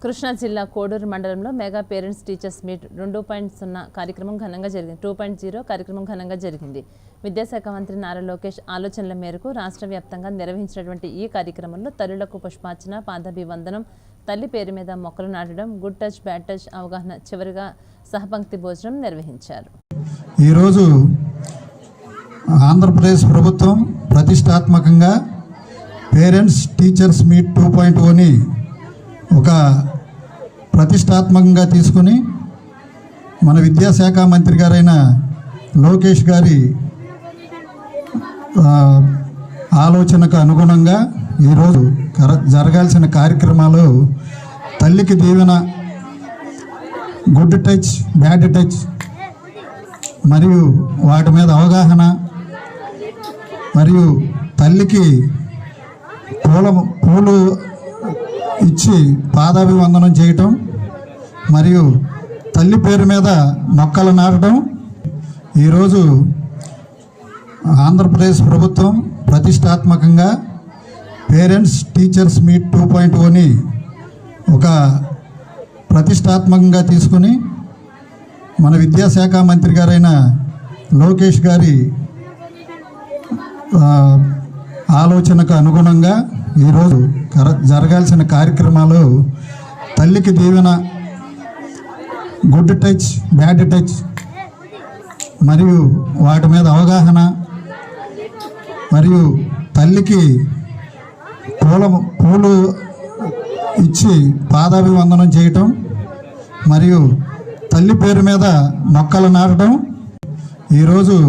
కృష్ణా జిల్లా కోడూరు మండలంలో mega parents teachers meet 2.0 కార్యక్రమం ఘనంగా జరిగింది. 2.0 కార్యక్రమం ఘనంగా జరిగింది. విద్యాశాఖ మంత్రి నారా లోకేష్ ఆలోచనల మేరకు రాష్ట్ర వ్యాప్తంగా నిర్వహించినటువంటి ఈ కార్యక్రమంలో తల్లులకు పుష్పార్చన, పాదాభివందనం, తల్లి పేరు మీద మొక్కలు నాటడం, గుడ్ టచ్ బ్యాడ్ టచ్ అవగాహన, చివరిగా సహపంక్తి భోజనం నిర్వహించారు. ఈరోజు ఆంధ్రప్రదేశ్ ప్రభుత్వం ప్రతిష్టాత్మకంగా పేరెంట్స్ టీచర్స్ మీట్ 2.0ని ఒక ప్రతిష్టాత్మకంగా తీసుకుని మన విద్యాశాఖ మంత్రి గారైన లోకేష్ గారి ఆలోచనకు అనుగుణంగా ఈరోజు జరగాల్సిన కార్యక్రమాలు తల్లికి దీవెన, గుడ్ టచ్ బ్యాడ్ టచ్ మరియు వాటి మీద అవగాహన, మరియు తల్లికి పూలు ఇచ్చి పాదాభివందనం చేయటం, మరియు తల్లి పేరు మీద మొక్కలు నాటడం. ఈరోజు ఆంధ్రప్రదేశ్ ప్రభుత్వం ప్రతిష్టాత్మకంగా పేరెంట్స్ టీచర్స్ మీట్ 2.0ని ఒక ప్రతిష్టాత్మకంగా తీసుకుని మన విద్యాశాఖ మంత్రి గారైన లోకేష్ గారి ఆలోచనకు అనుగుణంగా ఈరోజు జరగాల్సిన కార్యక్రమాలు తల్లికి దీవెన, గుడ్ టచ్ బ్యాడ్ టచ్ మరియు వాటి మీద అవగాహన, మరియు తల్లికి పూలు ఇచ్చి పాదాభివందనం చేయటం, మరియు తల్లి పేరు మీద మొక్కలు నాటడం. ఈరోజు